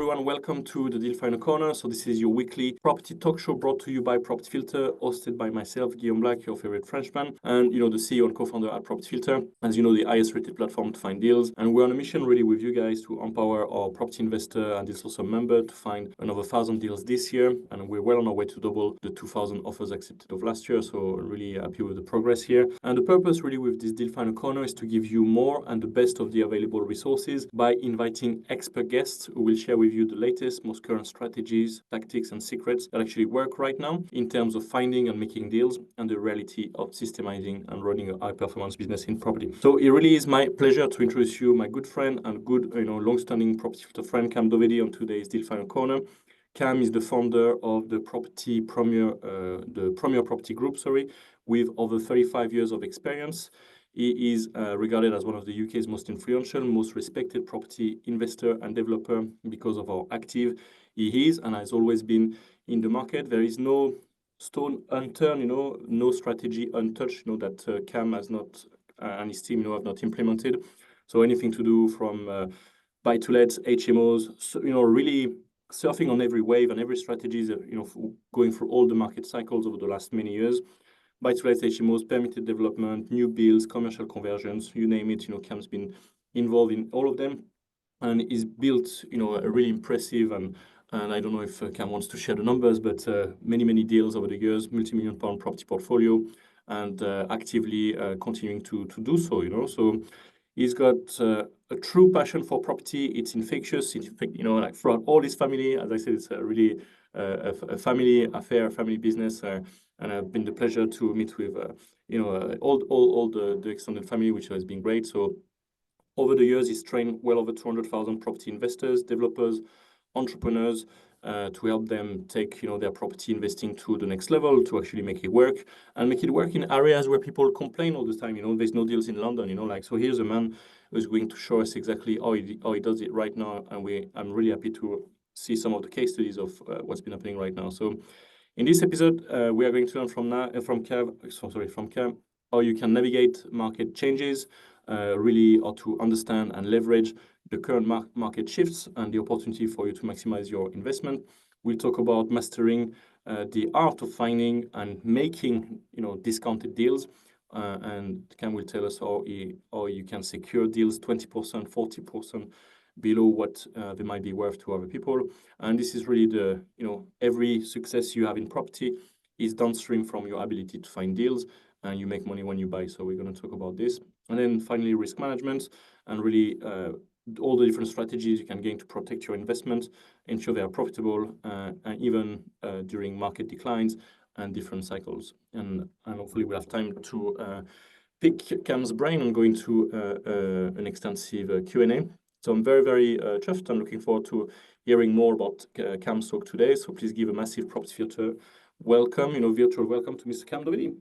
everyone, welcome to the Deal Finder Corner. So this is your weekly property talk show brought to you by Property Filter, hosted by myself, Guillaume Black, your favorite Frenchman, and the CEO and co-founder at Property Filter, as you know, the highest rated platform to find deals. And we're on a mission really with you guys to empower our property investor and deal sourcer member to find another 1,000 deals this year. And we're well on our way to double the 2,000 offers accepted of last year. So really happy with the progress here. And the purpose really with this Deal Finder Corner is to give you more and the best of the available resources by inviting expert guests who will share with you the latest, most current strategies, tactics, and secrets that actually work right now in terms of finding and making deals and the reality of systemizing and running a high-performance business in property. So it really is my pleasure to introduce you my good friend and good, long-standing Property Filter friend, Cam Dovedi, on today's Deal Finder Corner. Cam is the founder of the Premier Property Group, with over 35 years of experience. He is regarded as one of the UK's most influential, most respected property investor and developer because of how active he is and has always been in the market. There is no stone unturned, no strategy untouched, that Cam has not and his team, have not implemented. So anything to do from buy-to-lets, HMOs, so, really surfing on every wave and every strategy, going through all the market cycles over the last many years. Buy-to-let, HMOs, permitted development, new builds, commercial conversions, you name it. Cam's been involved in all of them, and he's built, a really impressive and I don't know if Cam wants to share the numbers, but many deals over the years, multi-million-pound property portfolio, and actively continuing to do so. So he's got a true passion for property. It's infectious. Like throughout all his family. As I said, it's really a family affair, a family business. And I've been the pleasure to meet with, all the extended family, which has been great. So over the years, he's trained well over 200,000 property investors, developers, entrepreneurs, to help them take, their property investing to the next level, to actually make it work in areas where people complain all the time. There's no deals in London. So here's a man who's going to show us exactly how he does it right now. And I'm really happy to see some of the case studies of what's been happening right now. So in this episode, we are going to learn from Cam how you can navigate market changes, really how to understand and leverage the current market shifts and the opportunity for you to maximize your investment. We'll talk about mastering the art of finding and making, discounted deals. And Cam will tell us how you can secure deals 20%, 40% below what they might be worth to other people. And this is really every success you have in property is downstream from your ability to find deals, and you make money when you buy. So we're going to talk about this. And then finally, risk management, and really all the different strategies you can gain to protect your investment, ensure they are profitable, and even during market declines and different cycles. And hopefully we'll have time to pick Cam's brain and go into an extensive Q&A. So I'm very chuffed. I'm looking forward to hearing more about Cam's talk today. So please give a massive Property Filter welcome, virtual welcome to Mr. Cam Dovedi.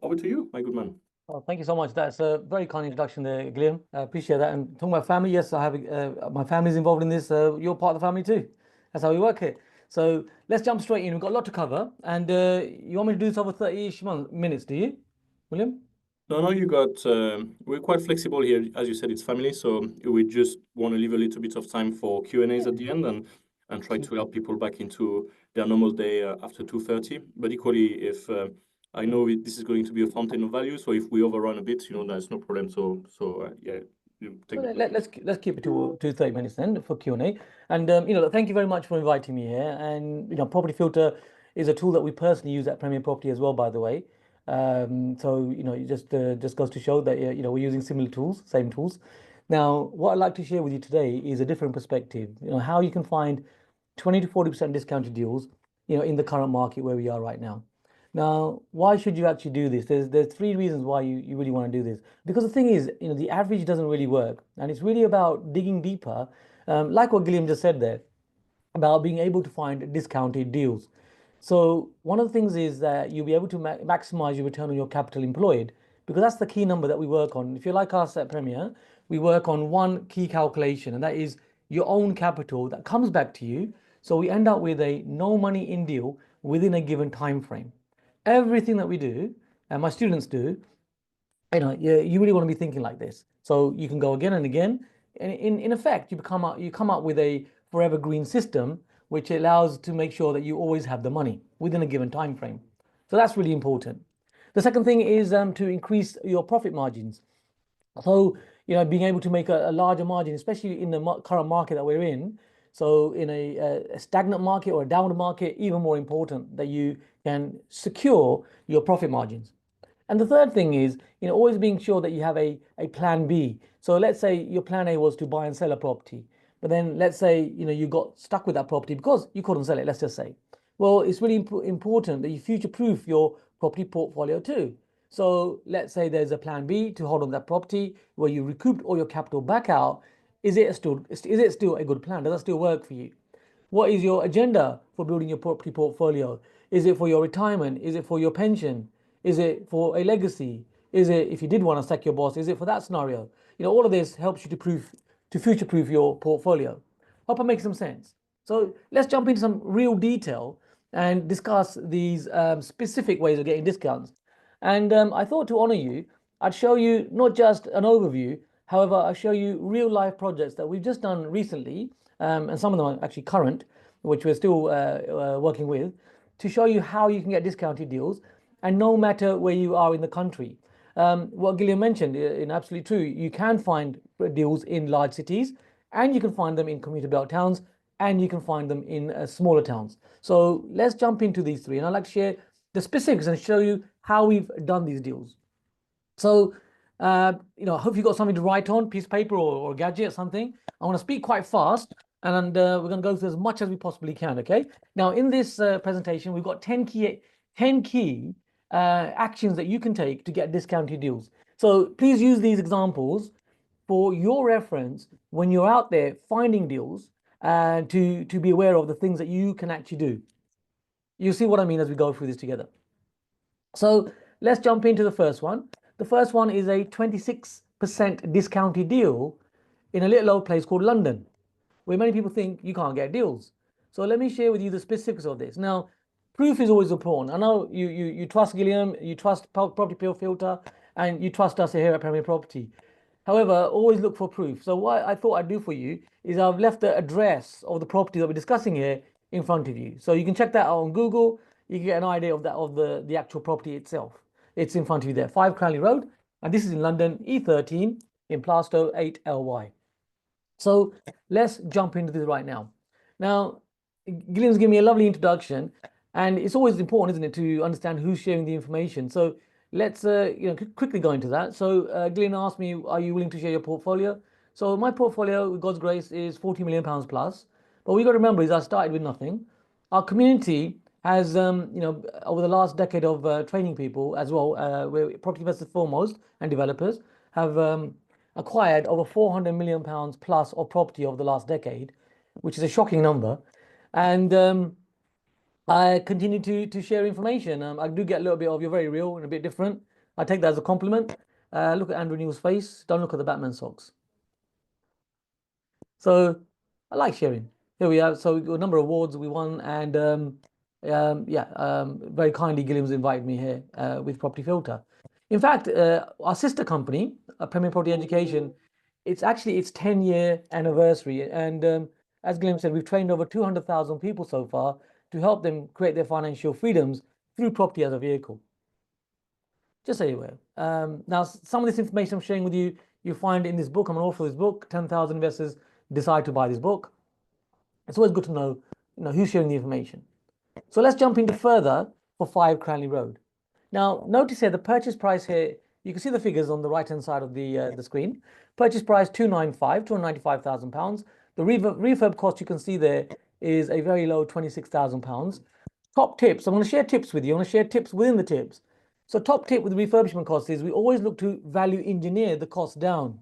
Over to you, my good man. Oh, thank you so much. That's a very kind introduction there, Guillaume. I appreciate that. And talking about family, yes, I have my family's involved in this. You're part of the family too. That's how we work here. So let's jump straight in. We've got a lot to cover. And you want me to do this over 30-ish minutes, do you, William? No, you got, we're quite flexible here. As you said, it's family. So we just want to leave a little bit of time for Q&As at the end and try to help people back into their normal day after 2:30. But equally, if I know this is going to be a fountain of value, so if we overrun a bit, that's no problem. So yeah. Let's keep it to 30 minutes then for Q&A. And thank you very much for inviting me here. And Property Filter is a tool that we personally use at Premier Property as well, by the way. So it just goes to show that we're using similar tools, same tools. Now, what I'd like to share with you today is a different perspective. How you can find 20 to 40% discounted deals, in the current market where we are right now. Now, why should you actually do this? There's three reasons why you really want to do this. Because the thing is, the average doesn't really work, and it's really about digging deeper, like what Guillaume just said there, about being able to find discounted deals. So one of the things is that you'll be able to maximize your return on your capital employed, because that's the key number that we work on. If you're like us at Premier, we work on one key calculation, and that is your own capital that comes back to you. So we end up with a no money in deal within a given time frame. Everything that we do, and my students do, you really want to be thinking like this. So you can go again and again, and in effect, you come up with a forever green system, which allows to make sure that you always have the money within a given time frame. So that's really important. The second thing is to increase your profit margins. So, being able to make a larger margin, especially in the current market that we're in. So, in a stagnant market or a downward market, even more important that you can secure your profit margins. And the third thing is, always being sure that you have a plan B. So let's say your plan A was to buy and sell a property, but then let's say, you got stuck with that property because you couldn't sell it, let's just say. Well, it's really important that you future-proof your property portfolio too. So let's say there's a plan B to hold on that property where you recouped all your capital back out. Is it still a good plan? Does that still work for you? What is your agenda for building your property portfolio? Is it for your retirement? Is it for your pension? Is it for a legacy? Is it, if you did want to sack your boss, is it for that scenario? All of this helps you to future-proof your portfolio. Hope I make some sense. So let's jump into some real detail and discuss these specific ways of getting discounts. And I thought to honor you, I'd show you not just an overview, however, I'll show you real life projects that we've just done recently, and some of them are actually current, which we're still working with, to show you how you can get discounted deals, and no matter where you are in the country. What Gillian mentioned, in absolutely true, you can find deals in large cities, and you can find them in commuter belt towns, and you can find them in smaller towns. So let's jump into these three, and I'd like to share the specifics and show you how we've done these deals. So, I hope you've got something to write on, piece of paper or a gadget or something. I want to speak quite fast, and we're going to go through as much as we possibly can, okay? Now, in this presentation, we've got 10 key actions that you can take to get discounted deals. So please use these examples for your reference when you're out there finding deals, and to be aware of the things that you can actually do. You'll see what I mean as we go through this together. So let's jump into the first one. The first one is a 26% discounted deal in a little old place called London, where many people think you can't get deals. So let me share with you the specifics of this. Now, proof is always important. I know you trust Gilliam, you trust Property Pill Filter, and you trust us here at Premier Property. However, always look for proof. So what I thought I'd do for you is I've left the address of the property that we're discussing here in front of you. So you can check that out on Google. You can get an idea of the actual property itself. It's in front of you there, 5 Cranley Road, and this is in London, E13 in Plaistow 8LY. So let's jump into this right now. Now, Gillian's given me a lovely introduction, and it's always important, isn't it, to understand who's sharing the information. So let's quickly go into that. So Gillian asked me, are you willing to share your portfolio? So my portfolio, with God's grace, is 40 million pounds plus. But what we got to remember is I started with nothing. Our community has, over the last decade of training people as well, where property investors foremost and developers have acquired over 400 million pounds plus of property over the last decade, which is a shocking number. And I continue to share information. I do get a little bit of you're very real and a bit different. I take that as a compliment. Look at Andrew Neil's face. Don't look at the Batman socks. So I like sharing. Here we have. So we got a number of awards we won, and very kindly Gilliam's invited me here with Property Filter. In fact, our sister company, Premier Property Education, it's actually its 10-year anniversary, and as Gilliam said, we've trained over 200,000 people so far to help them create their financial freedoms through property as a vehicle. Just so you're aware. Now, some of this information I'm sharing with you, you'll find in this book. I'm an author of this book. 10,000 investors decide to buy this book. It's always good to know, who's sharing the information. So let's jump into further for 5 Cranley Road. Now, notice here the purchase price here. You can see the figures on the right-hand side of the screen. Purchase price 295,000 pounds. The refurb cost you can see there is a very low 26,000 pounds. Top tips. I'm going to share tips with you. I'm going to share tips within the tips. So top tip with refurbishment costs is we always look to value engineer the cost down.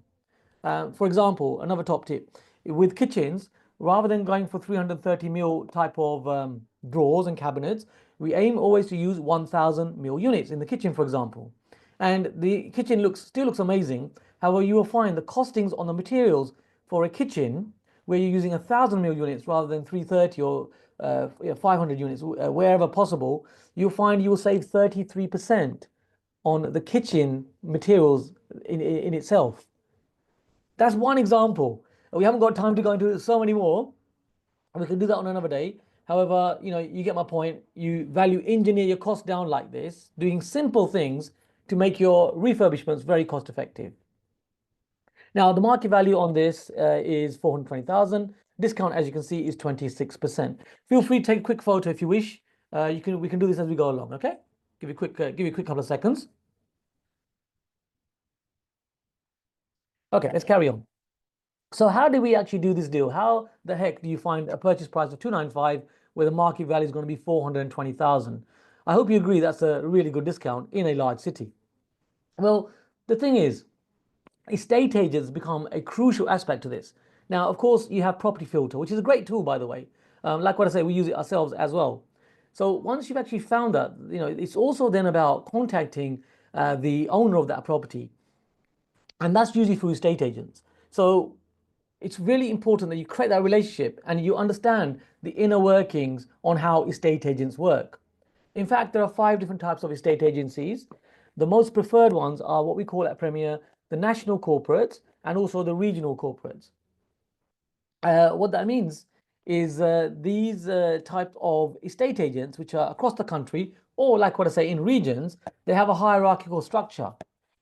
For example, another top tip with kitchens, rather than going for 330 mil type of drawers and cabinets, we aim always to use 1000 mil units in the kitchen, for example. And the kitchen still looks amazing. However, you will find the costings on the materials for a kitchen where you're using 1000 mil units rather than 330 or 500 units, wherever possible, you'll find you will save 33% on the kitchen materials in itself. That's one example. We haven't got time to go into so many more. we can do that on another day. However, you get my point. You value engineer your cost down like this, doing simple things to make your refurbishments very cost effective. Now, the market value on this is 420,000. Discount, as you can see, is 26%. Feel free to take a quick photo if you wish. We can do this as we go along. Okay, give you a quick couple of seconds. Okay, let's carry on. So how do we actually do this deal? How the heck do you find a purchase price of 295 where the market value is going to be 420,000? I hope you agree that's a really good discount in a large city. Well, the thing is, estate agents become a crucial aspect to this. Now, of course, you have property filter, which is a great tool, by the way. Like what I say, we use it ourselves as well. So once you've actually found that, it's also then about contacting the owner of that property, and that's usually through estate agents. So it's really important that you create that relationship and you understand the inner workings on how estate agents work. In fact, there are 5 different types of estate agencies. The most preferred ones are what we call at Premier the national corporates and also the regional corporates. What that means is these type of estate agents, which are across the country, or like what I say in regions, they have a hierarchical structure,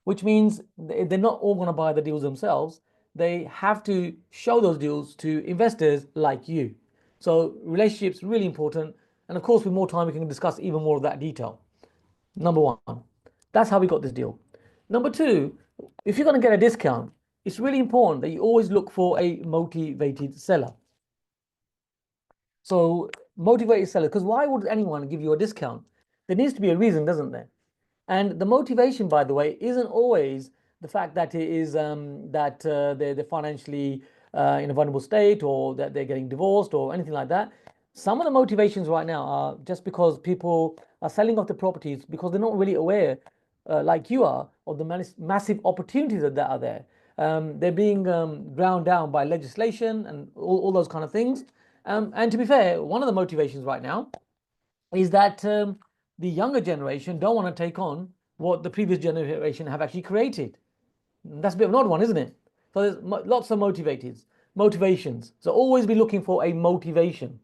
which means they're not all going to buy the deals themselves. They have to show those deals to investors like you. So relationships really important. And of course, with more time, we can discuss even more of that detail. Number one, that's how we got this deal. Number two, if you're going to get a discount, it's really important that you always look for a motivated seller. So motivated seller, because why would anyone give you a discount? There needs to be a reason, doesn't there? And the motivation, by the way, isn't always the fact that it is that they're financially in a vulnerable state or that they're getting divorced or anything like that. Some of the motivations right now are just because people are selling off the properties because they're not really aware, like you are, of the massive opportunities that are there. They're being ground down by legislation and all those kind of things. And to be fair, one of the motivations right now is that the younger generation don't want to take on what the previous generation have actually created. That's a bit of an odd one, isn't it? So there's lots of motivations. So always be looking for a motivation.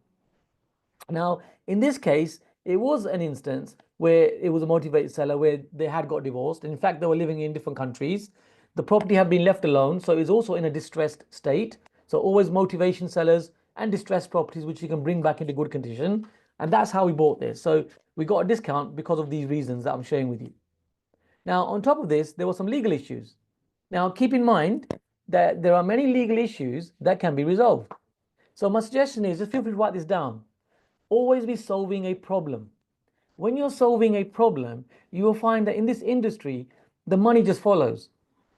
Now, in this case, it was an instance where it was a motivated seller where they had got divorced. In fact, they were living in different countries. The property had been left alone, so it was also in a distressed state. So always motivation sellers and distressed properties which you can bring back into good condition. And that's how we bought this. So we got a discount because of these reasons that I'm sharing with you. Now, on top of this, there were some legal issues. Now, keep in mind that there are many legal issues that can be resolved. So my suggestion is just feel free to write this down. Always be solving a problem. When you're solving a problem, you will find that in this industry, the money just follows.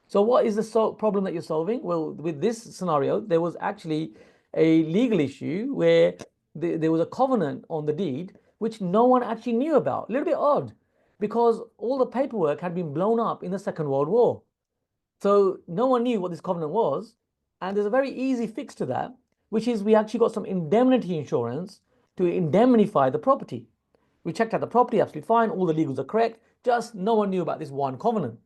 So what is the problem that you're solving? Well, with this scenario, there was actually a legal issue where there was a covenant on the deed, which no one actually knew about. A little bit odd, because all the paperwork had been blown up in the Second World War. So no one knew what this covenant was. And there's a very easy fix to that, which is we actually got some indemnity insurance to indemnify the property. We checked out the property, absolutely fine. All the legals are correct. Just no one knew about this one covenant.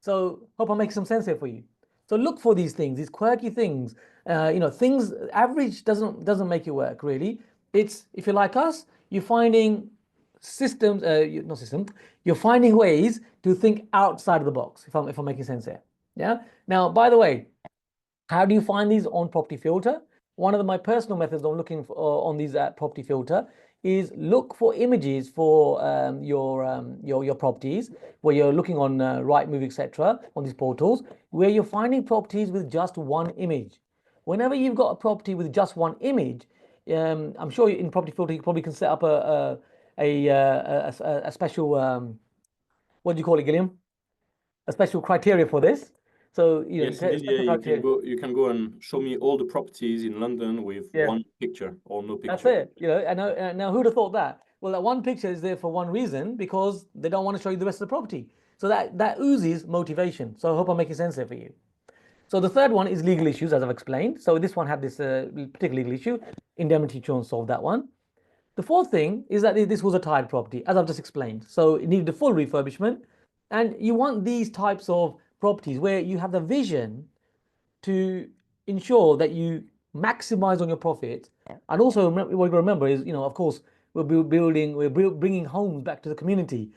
So hope I'm making some sense here for you. So look for these things, these quirky things. Things average doesn't make it work really. It's if you're like us, you're finding systems, not systems. You're finding ways to think outside of the box. If I'm making sense here. Yeah. Now, by the way, how do you find these on Property Filter? One of my personal methods of looking for, on these Property Filter is look for images for your properties where you're looking on Rightmove, etc. on these portals where you're finding properties with just one image. Whenever you've got a property with just one image, I'm sure in Property Filter you probably can set up a special what do you call it, Gilliam? A special criteria for this. So Yes, indeed, yeah, you can go and show me all the properties in London with one picture or no picture. That's it. And now who'd have thought that? Well, that one picture is there for one reason, because they don't want to show you the rest of the property. So that oozes motivation. So I hope I'm making sense there for you. So the third one is legal issues, as I've explained. So this one had this particular legal issue. Indemnity insurance solved that one. The fourth thing is that this was a tired property, as I've just explained. So it needed a full refurbishment. And you want these types of properties where you have the vision to ensure that you maximize on your profit And also, what you got to remember is, of course, we're bringing homes back to the community,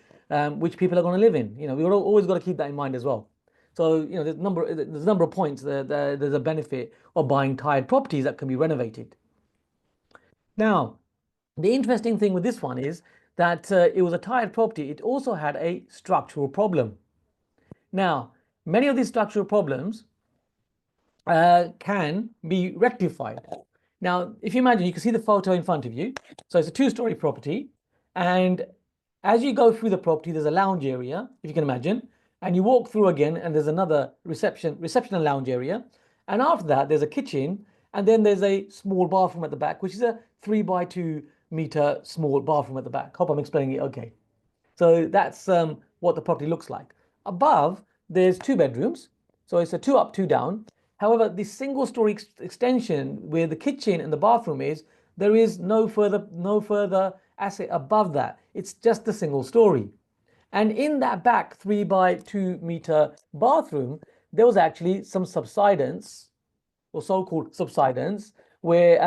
which people are going to live in. We've always got to keep that in mind as well. So, there's a number of points there's a benefit of buying tired properties that can be renovated. Now, the interesting thing with this one is that it was a tired property. It also had a structural problem. Now, many of these structural problems can be rectified. Now, if you imagine, you can see the photo in front of you. So it's a two-story property. And as you go through the property, there's a lounge area, if you can imagine. And you walk through again, and there's another reception and lounge area. And after that, there's a kitchen. And then there's a small bathroom at the back, which is a 3 by 2 meter small bathroom at the back. Hope I'm explaining it okay. So that's what the property looks like. Above, there's 2 bedrooms. So it's a 2 up, 2 down. However, the single story extension where the kitchen and the bathroom is, there is no further asset above that. It's just a single story. And in that back 3 by 2 meter bathroom, there was actually some subsidence, or so-called subsidence, where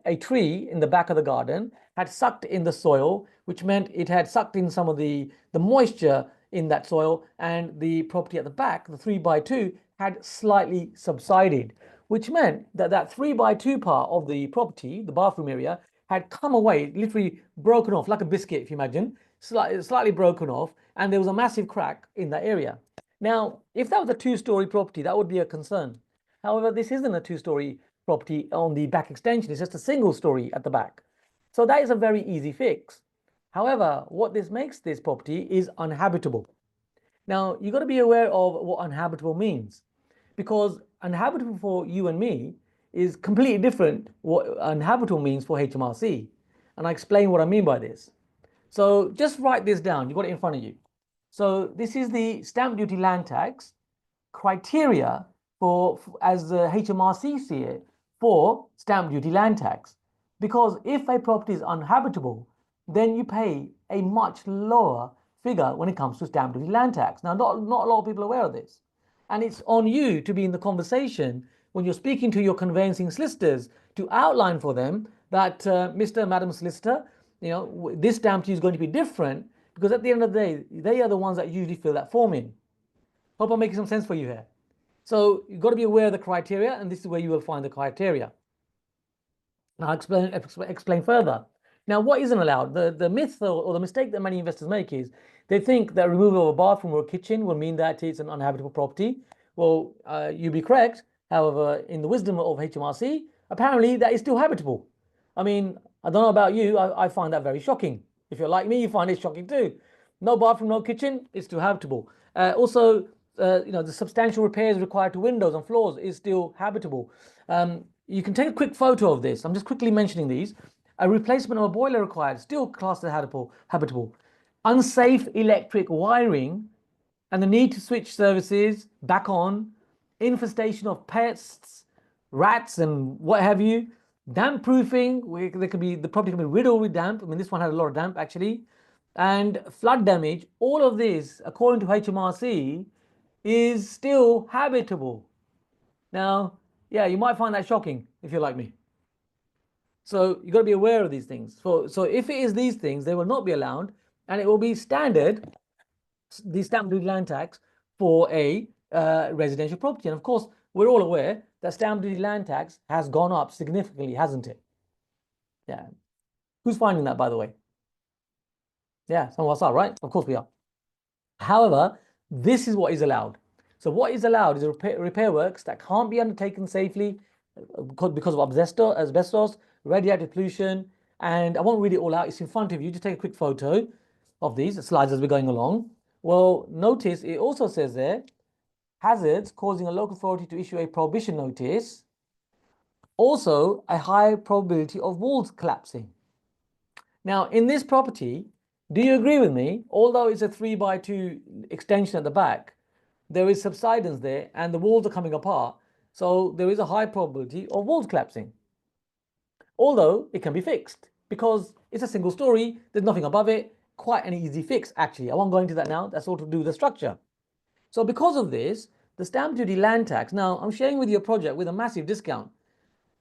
a tree in the back of the garden had sucked in the soil, which meant it had sucked in some of the moisture in that soil, and the property at the back, the 3 by 2, had slightly subsided, which meant that that 3 by 2 part of the property, the bathroom area, had come away, literally broken off like a biscuit, if you imagine, slightly broken off, and there was a massive crack in that area. Now, if that was a two-story property, that would be a concern. However, this isn't a two-story property on the back extension, it's just a single story at the back. So that is a very easy fix. However, what this makes this property is uninhabitable. Now, you've got to be aware of what uninhabitable means, because uninhabitable for you and me is completely different what uninhabitable means for HMRC. And I explain what I mean by this. So just write this down. You've got it in front of you. So this is the stamp duty land tax criteria for as the HMRC see it, for stamp duty land tax. Because if a property is uninhabitable, then you pay a much lower figure when it comes to stamp duty land tax. Now, not a lot of people are aware of this. And it's on you to be in the conversation when you're speaking to your conveyancing solicitors to outline for them that, Mr. and Madam Solicitor, this stamp duty is going to be different, because at the end of the day, they are the ones that usually fill that form in. Hope I'm making some sense for you here. So you've got to be aware of the criteria, and this is where you will find the criteria. Now I'll explain further. Now, what isn't allowed? The myth or the mistake that many investors make is they think that removal of a bathroom or a kitchen will mean that it's an uninhabitable property. Well, you'd be correct. However, in the wisdom of HMRC, apparently that is still habitable. I mean, I don't know about you, I find that very shocking. If you're like me, you find it shocking too. No bathroom, no kitchen, it's still habitable. Also, the substantial repairs required to windows and floors is still habitable. You can take a quick photo of this. I'm just quickly mentioning these. A replacement of a boiler required, still classed as habitable. Unsafe electric wiring and the need to switch services back on, infestation of pests, rats, and what have you. Damp proofing, the property can be riddled with damp. I mean, this one had a lot of damp actually. And flood damage, all of this, according to HMRC, is still habitable. Now, yeah, you might find that shocking if you're like me. So you've got to be aware of these things. So if it is these things, they will not be allowed, and it will be standard, the stamp duty land tax for a residential property. And of course, we're all aware that stamp duty land tax has gone up significantly, hasn't it? Yeah. Who's finding that, by the way? Yeah, some of us are, right? Of course we are. However, this is what is allowed. So what is allowed is repair works that can't be undertaken safely because of asbestos, radioactive pollution, and I won't read it all out. It's in front of you. Just take a quick photo of these slides as we're going along. Well, notice it also says there, hazards causing a local authority to issue a prohibition notice. Also, a high probability of walls collapsing. Now, in this property, do you agree with me? Although it's a 3 by 2 extension at the back, there is subsidence there and the walls are coming apart. So there is a high probability of walls collapsing. Although it can be fixed because it's a single story, there's nothing above it, quite an easy fix actually. I won't go into that now, that's all to do with the structure. So because of this, the stamp duty land tax, now I'm sharing with you a project with a massive discount.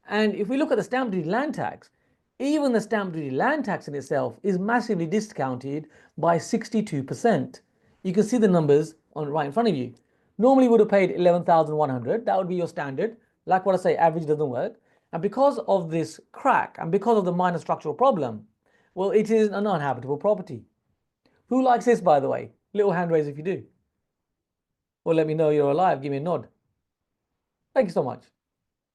And if we look at the stamp duty land tax, even the stamp duty land tax in itself is massively discounted by 62%. You can see the numbers on right in front of you. Normally, you would have paid 11,100. That would be your standard. Like what I say, average doesn't work. And because of this crack and because of the minor structural problem, well, it is an uninhabitable property. Who likes this, by the way? Little hand raise if you do. Or let me know you're alive. Give me a nod. Thank you so much.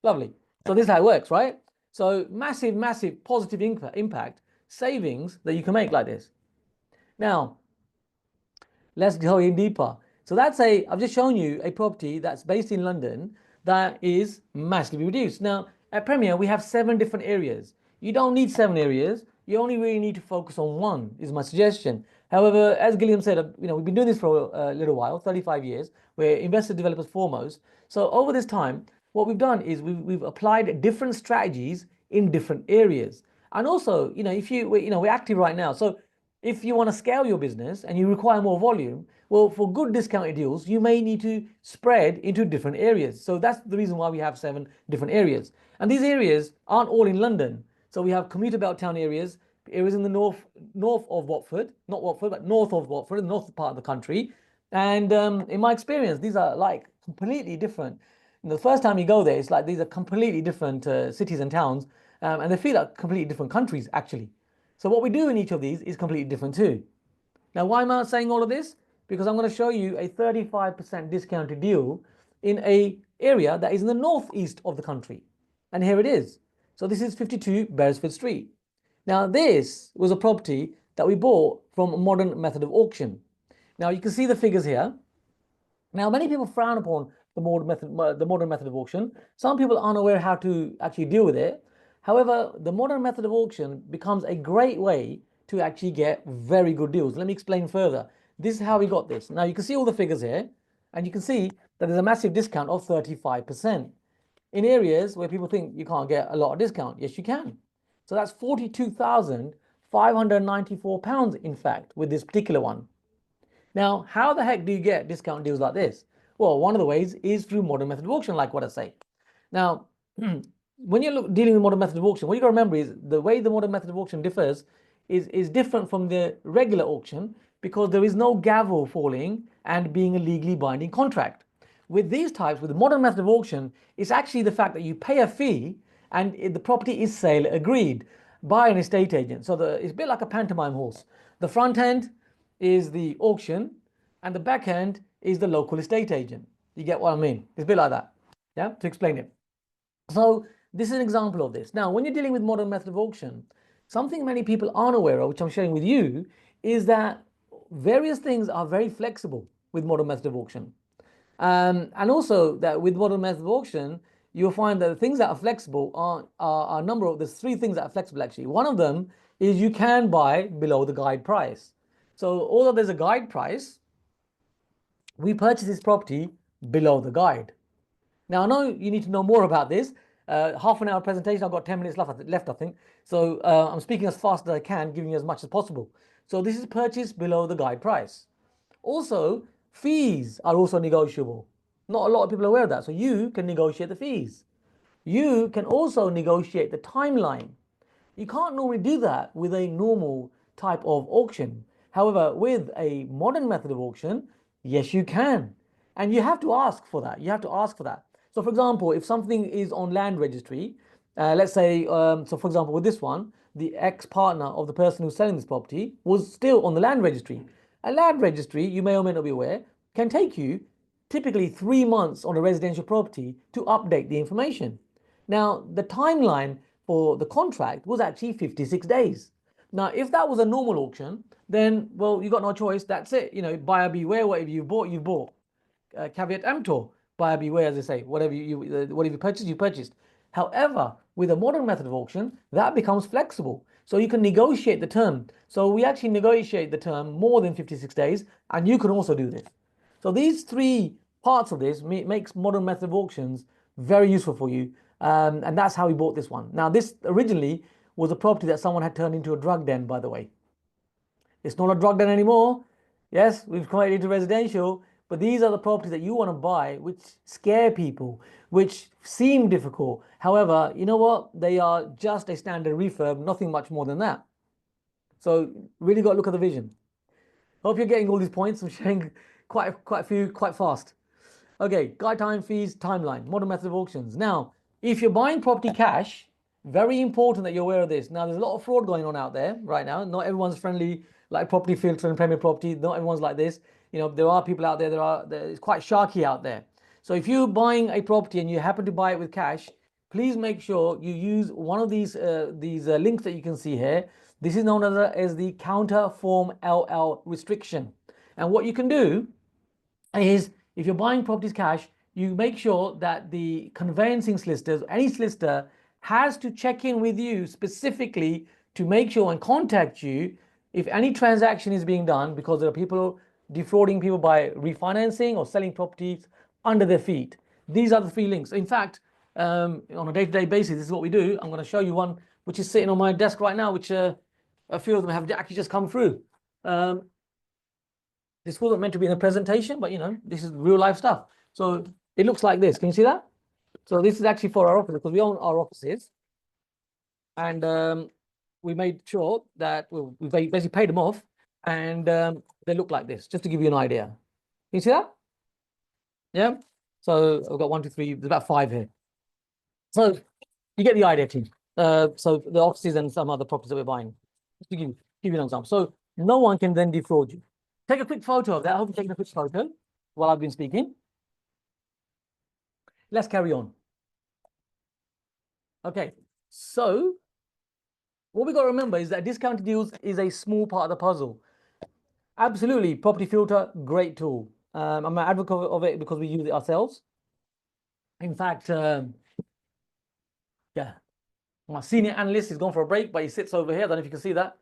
Lovely. So this is how it works, right? So massive, massive positive impact savings that you can make like this. Now, let's go in deeper. So I've just shown you a property that's based in London that is massively reduced. Now, at Premier, we have 7 different areas. You don't need 7 areas. You only really need to focus on one, is my suggestion. However, as Gilliam said, we've been doing this for a little while, 35 years. We're investor developers foremost. So over this time, what we've done is we've applied different strategies in different areas. And also, we're active right now. So if you want to scale your business and you require more volume, well, for good discounted deals, you may need to spread into different areas. So that's the reason why we have 7 different areas. And these areas aren't all in London. So we have commuter belt town areas in the north of Watford, not Watford, but north of Watford, the north part of the country. And in my experience, these are like completely different. The first time you go there, it's like these are completely different cities and towns, and they feel like completely different countries, actually. So what we do in each of these is completely different too. Now, why am I saying all of this? Because I'm going to show you a 35% discounted deal in a area that is in the northeast of the country. And here it is. So this is 52 Beresford Street. Now, this was a property that we bought from a modern method of auction. Now, you can see the figures here. Now, many people frown upon the modern method of auction. Some people aren't aware how to actually deal with it. However, the modern method of auction becomes a great way to actually get very good deals. Let me explain further. This is how we got this. Now, you can see all the figures here, and you can see that there's a massive discount of 35% in areas where people think you can't get a lot of discount. Yes, you can. So that's £42,594, in fact, with this particular one. Now, how the heck do you get discount deals like this? Well, one of the ways is through modern method of auction, like what I say. Now, when you're dealing with modern method of auction, what you got to remember is the way the modern method of auction differs is different from the regular auction because there is no gavel falling and being a legally binding contract. With these types, with the modern method of auction, it's actually the fact that you pay a fee and the property is sale agreed by an estate agent. So it's a bit like a pantomime horse. The front end is the auction and the back end is the local estate agent. You get what I mean? It's a bit like that. Yeah, to explain it. So this is an example of this. Now, when you're dealing with modern method of auction, something many people aren't aware of, which I'm sharing with you, is that various things are very flexible with modern method of auction. And also that with modern method of auction, you'll find that the things that are flexible are a number of, there's 3 things that are flexible actually. One of them is you can buy below the guide price. So although there's a guide price, we purchase this property below the guide. Now, I know you need to know more about this. Half an hour presentation, I've got 10 minutes left, I think. So I'm speaking as fast as I can, giving you as much as possible. So this is purchased below the guide price. Also, fees are also negotiable. Not a lot of people are aware of that. So you can negotiate the fees. You can also negotiate the timeline. You can't normally do that with a normal type of auction. However, with a modern method of auction, yes, you can. And you have to ask for that. You have to ask for that. So, for example, if something is on land registry, let's say, so for example, with this one, the ex-partner of the person who's selling this property was still on the land registry. A land registry, you may or may not be aware, can take you typically 3 months on a residential property to update the information. Now, the timeline for the contract was actually 56 days. Now, if that was a normal auction, then, well, you got no choice. That's it. Buyer beware, whatever you bought, you bought. Caveat emptor, buyer beware, as they say. Whatever you purchased, you purchased. However, with a modern method of auction, that becomes flexible. So you can negotiate the term. So we actually negotiate the term more than 56 days, and you can also do this. So these 3 parts of this makes modern method of auctions very useful for you. And that's how we bought this one. Now, this originally was a property that someone had turned into a drug den, by the way. It's not a drug den anymore. Yes, we've converted it into residential, But these are the properties that you want to buy, which scare people, which seem difficult. However, you know what? They are just a standard refurb, nothing much more than that. So really got to look at the vision. Hope you're getting all these points. I'm sharing quite a few quite fast. Okay, guide time, fees, timeline, modern method of auctions. Now, if you're buying property cash, very important that you're aware of this. Now, there's a lot of fraud going on out there right now. Not everyone's friendly like Property Filter and Premier Property. Not everyone's like this. You know, there are people out there it's quite sharky out there. So if you're buying a property and you happen to buy it with cash, please make sure you use one of these links that you can see here. This is known as the counter form LL restriction. And what you can do is, if you're buying properties cash, you make sure that the conveyancing solicitors, any solicitor, has to check in with you specifically to make sure and contact you if any transaction is being done, because there are people defrauding people by refinancing or selling properties under their feet. These are the three links. In fact, on a day-to-day basis, this is what we do. I'm going to show you one which is sitting on my desk right now, which a few of them have actually just come through. This wasn't meant to be in a presentation, but you know, this is real life stuff. So it looks like this. Can you see that? So this is actually for our office, because we own our offices. And we made sure that we basically paid them off, and they look like this, just to give you an idea. Can you see that? Yeah. So I've got 1, 2, 3, there's about 5 here. So you get the idea, team. So the offices and some other properties that we're buying. Just to give you an example. So no one can then defraud you. Take a quick photo of that. I hope you're taking a quick photo while I've been speaking. Let's carry on. Okay, so what we got to remember is that discounted deals is a small part of the puzzle. Absolutely, Property Filter, great tool. I'm an advocate of it because we use it ourselves. In fact, yeah, my senior analyst is gone for a break, but he sits over here. I don't know if you can see that.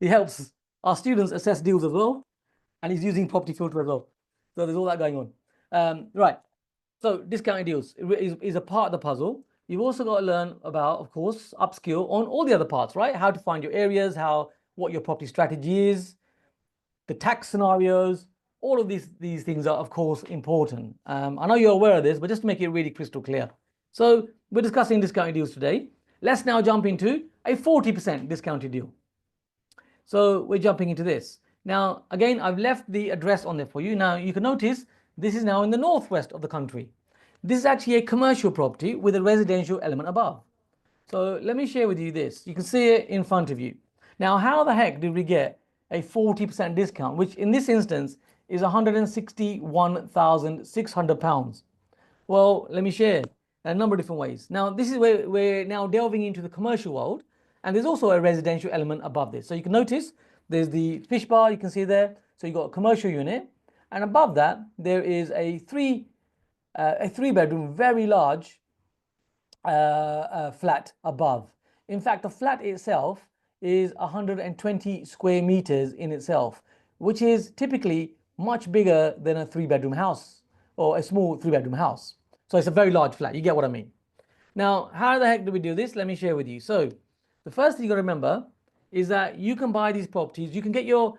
He helps our students assess deals as well, and he's using Property Filter as well. So there's all that going on. Right. So discounted deals is a part of the puzzle. You've also got to learn about, of course, upskill on all the other parts, right? How to find your areas, what your property strategy is, the tax scenarios. All of these things are, of course, important. I know you're aware of this, but just to make it really crystal clear. So we're discussing discounted deals today. Let's now jump into a 40% discounted deal. So we're jumping into this. Now, again, I've left the address on there for you. Now, you can notice this is now in the northwest of the country. This is actually a commercial property with a residential element above. So let me share with you this. You can see it in front of you. Now, how the heck did we get a 40% discount, which in this instance is £161,600? Well, let me share a number of different ways. Now, this is where we're now delving into the commercial world, and there's also a residential element above this. So you can notice there's the fish bar, you can see there. So you've got a commercial unit, and above that, there is a three bedroom, very large flat above. In fact, the flat itself is 120 square meters in itself, which is typically much bigger than a 3-bedroom house or a small 3-bedroom house. So it's a very large flat. You get what I mean? Now, how the heck do we do this? Let me share with you. So the first thing you got to remember is that you can buy these properties. You can get your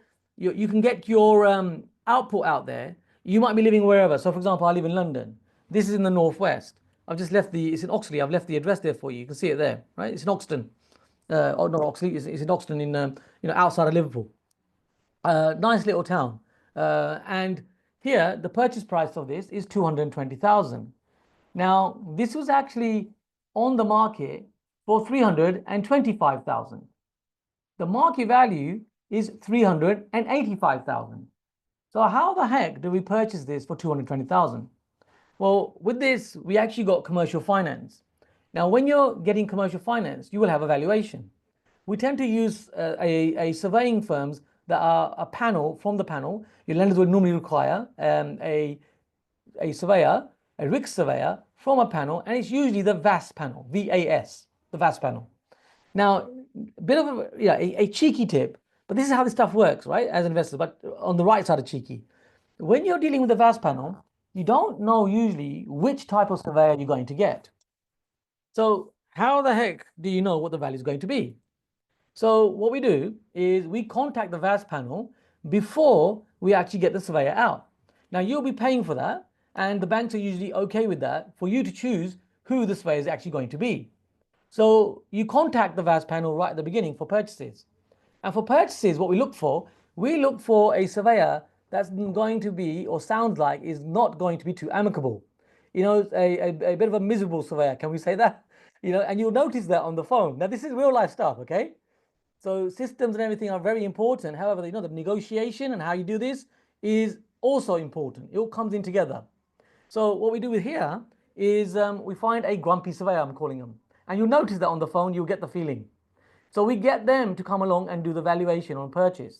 output out there. You might be living wherever. So for example, I live in London. This is in the northwest. I've just left it's in Oxley. I've left the address there for you. You can see it there, right? It's in Oxton. Oh, not Oxley. It's in Oxton, in outside of Liverpool. Nice little town. And here, the purchase price of this is 220,000. Now, this was actually on the market for 325,000. The market value is 385,000. So how the heck do we purchase this for 220,000? Well, with this, we actually got commercial finance. Now, when you're getting commercial finance, you will have a valuation. We tend to use a surveying firms that are a panel. From the panel, your lenders would normally require a surveyor, a RICS surveyor from a panel, and it's usually the VAS panel, VAS, the VAS panel. Now, a bit of a cheeky tip, but this is how this stuff works, right, as investors, but on the right side of cheeky. When you're dealing with the VAS panel, you don't know usually which type of surveyor you're going to get. So how the heck do you know what the value is going to be? So what we do is we contact the VAS panel before we actually get the surveyor out. Now you'll be paying for that, and the banks are usually okay with that for you to choose who the surveyor is actually going to be. So you contact the VAS panel right at the beginning for purchases. And for purchases, what we look for a surveyor that's going to be, or sounds like, is not going to be too amicable. You know, a bit of a miserable surveyor, can we say that? You know, and you'll notice that on the phone. Now, this is real life stuff, okay? So systems and everything are very important. However, you know, the negotiation and how you do this is also important. It all comes in together. So what we do with here is we find a grumpy surveyor, I'm calling them. And you'll notice that on the phone, you'll get the feeling. So we get them to come along and do the valuation on purchase.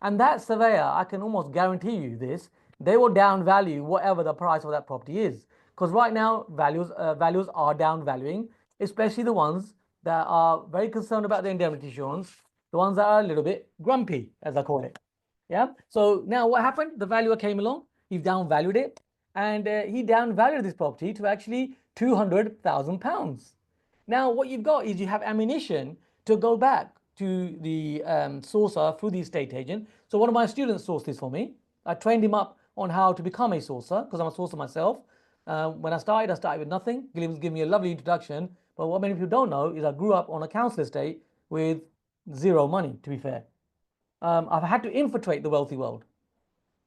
And that surveyor, I can almost guarantee you this, they will down value whatever the price of that property is. Because right now, values are down valuing, especially the ones that are very concerned about the indemnity insurance, the ones that are a little bit grumpy, as I call it. Yeah. So now what happened? The valuer came along, he down valued it, and he down valued this property to actually £200,000. Now, what you've got is you have ammunition to go back to the sourcer through the estate agent. So one of my students sourced this for me. I trained him up on how to become a sourcer because I'm a sourcer myself. When I started with nothing. He was giving me a lovely introduction. But what many people don't know is I grew up on a council estate with zero money, to be fair. I've had to infiltrate the wealthy world.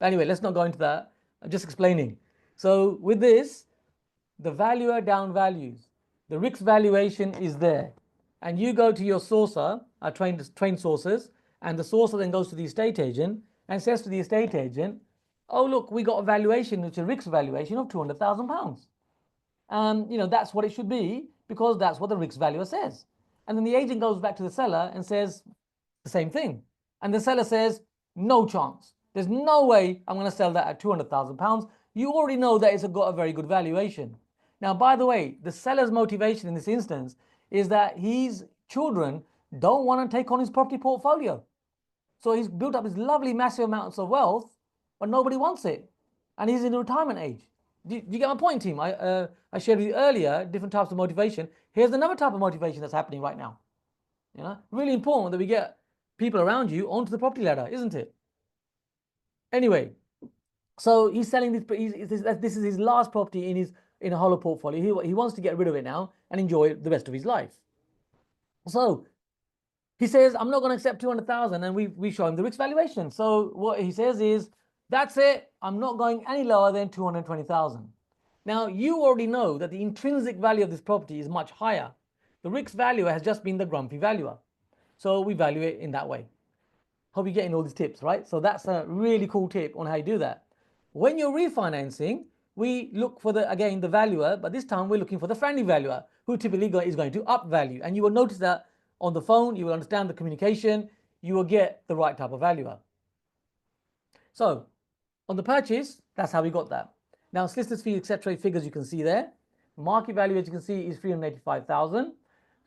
Anyway, let's not go into that. I'm just explaining. So with this, the valuer down values. The risk valuation is there. And you go to your sourcer, trained sourcers, and the sourcer then goes to the estate agent and says to the estate agent, oh, look, we got a valuation, which is a risk valuation of £200,000. You know, that's what it should be because that's what the risk valuer says. And then the agent goes back to the seller and says the same thing. And the seller says, no chance. There's no way I'm going to sell that at £200,000. You already know that it's got a very good valuation. Now, by the way, the seller's motivation in this instance is that his children don't want to take on his property portfolio. So he's built up this lovely massive amounts of wealth, but nobody wants it. And he's in retirement age. Do you get my point, team? I shared with you earlier different types of motivation. Here's another type of motivation that's happening right now. You know, really important that we get people around you onto the property ladder, isn't it? Anyway, so he's selling this. This is his last property in a hollow portfolio. He wants to get rid of it now and enjoy the rest of his life. So he says, I'm not going to accept 200,000, and we show him the risk valuation. So what he says is, that's it. I'm not going any lower than 220,000. Now you already know that the intrinsic value of this property is much higher. The risk valuer has just been the grumpy valuer. So we value it in that way. Hope you're getting all these tips, right? So that's a really cool tip on how you do that. When you're refinancing, we look for the valuer, but this time we're looking for the friendly valuer who typically is going to up value. And you will notice that on the phone, you will understand the communication, you will get the right type of valuer. So on the purchase, that's how we got that. Now, solicitor's fee, etc. figures you can see there. Market value, as you can see, is 385,000.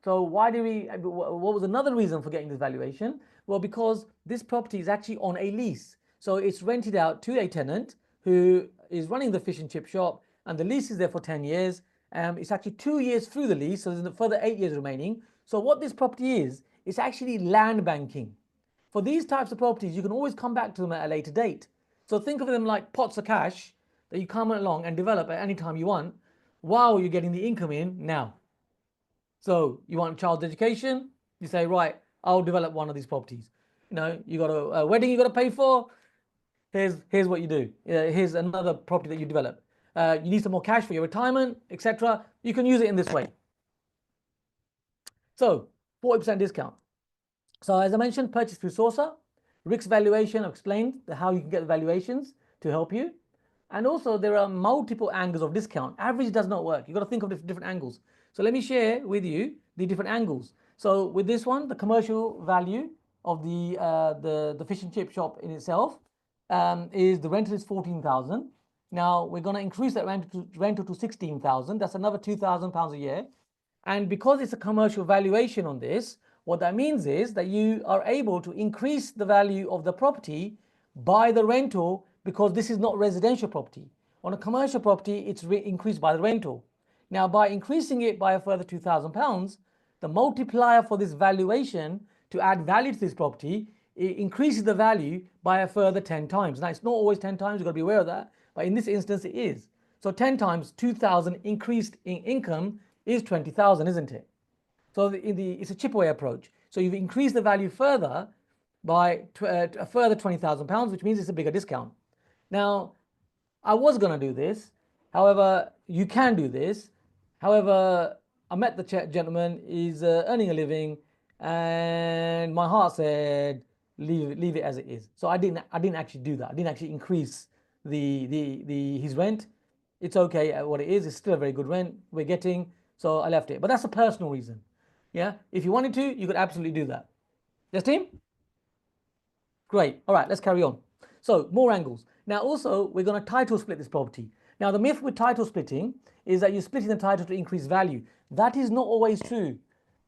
So what was another reason for getting this valuation? Well, because this property is actually on a lease. So it's rented out to a tenant who is running the fish and chip shop, and the lease is there for 10 years. It's actually 2 years through the lease, so there's a further 8 years remaining. So what this property is, it's actually land banking. For these types of properties, you can always come back to them at a later date. So think of them like pots of cash that you come along and develop at any time you want while you're getting the income in now. So you want child's education, you say, right, I'll develop one of these properties. You know, you got a wedding you got to pay for, here's what you do. Here's another property that you develop. You need some more cash for your retirement, etc. You can use it in this way. So 40% discount. So as I mentioned, purchase through sourcer, risk valuation, I've explained how you can get the valuations to help you. And also there are multiple angles of discount. Average does not work. You've got to think of different angles. So let me share with you the different angles. So with this one, the commercial value of the fish and chip shop in itself is the rental is 14,000. Now we're going to increase that rental to 16,000. That's another £2,000 a year. And because it's a commercial valuation on this, what that means is that you are able to increase the value of the property by the rental because this is not residential property. On a commercial property, it's increased by the rental. Now, by increasing it by a further £2,000, the multiplier for this valuation to add value to this property it increases the value by a further 10 times. Now, it's not always 10 times, you've got to be aware of that, but in this instance, it is. So 10 times 2,000 increased in income is 20,000, isn't it? So it's a chip away approach. So you've increased the value further by a further £20,000, which means it's a bigger discount. Now, I was going to do this. However, you can do this. However, I met the gentleman, he's earning a living, and my heart said, leave it as it is. So I didn't actually do that. I didn't actually increase his rent. It's okay at what it is. It's still a very good rent we're getting. So I left it. But that's a personal reason. Yeah. If you wanted to, you could absolutely do that. Yes, team? Great. All right, let's carry on. So more angles. Now also, we're going to title split this property. Now the myth with title splitting is that you're splitting the title to increase value. That is not always true.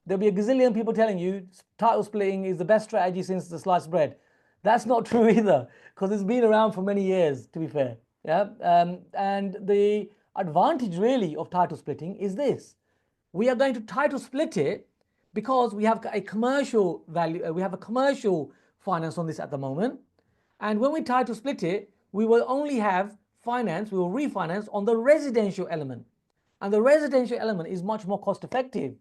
There'll be a gazillion people telling you title splitting is the best strategy since the sliced bread. That's not true either, because it's been around for many years, to be fair. Yeah. And the advantage really of title splitting is this. We are going to title split it because we have a commercial value, we have a commercial finance on this at the moment. And when we title split it, we will only have finance, we will refinance on the residential element. And the residential element is much more cost effective.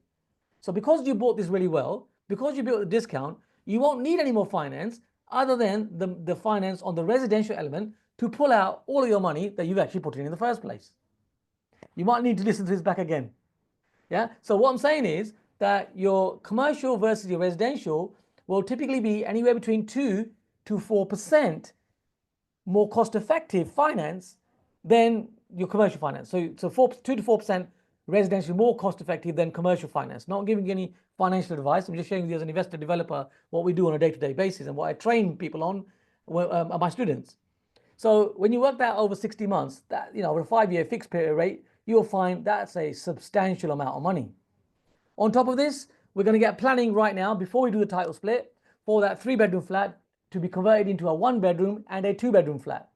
So because you bought this really well, because you built the discount, you won't need any more finance other than the finance on the residential element to pull out all of your money that you've actually put in the first place. You might need to listen to this back again. Yeah. So what I'm saying is that your commercial versus your residential will typically be anywhere between 2 to 4% more cost effective finance than your commercial finance. So 2 to 4% residential more cost effective than commercial finance. Not giving you any financial advice. I'm just showing you as an investor developer what we do on a day-to-day basis and what I train people on, my students. So when you work that over 60 months, that over a 5-year fixed period rate, you'll find that's a substantial amount of money. On top of this, we're going to get planning right now before we do the title split for that 3-bedroom flat to be converted into a 1-bedroom and a 2-bedroom flat.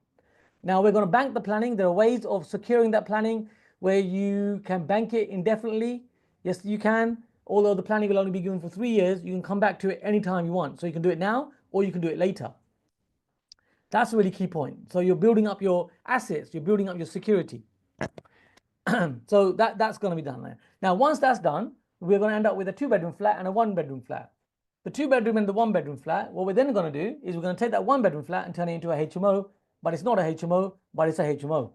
Now we're going to bank the planning. There are ways of securing that planning where you can bank it indefinitely. Yes, you can. Although the planning will only be given for 3 years, you can come back to it anytime you want. So you can do it now or you can do it later. That's a really key point. So you're building up your assets, you're building up your security. So that's going to be done there. Now, once that's done, we're going to end up with a 2-bedroom flat and a 1-bedroom flat. The 2-bedroom and the 1-bedroom flat, what we're then going to do is we're going to take that 1-bedroom flat and turn it into a HMO, but it's not a HMO, but it's a HMO.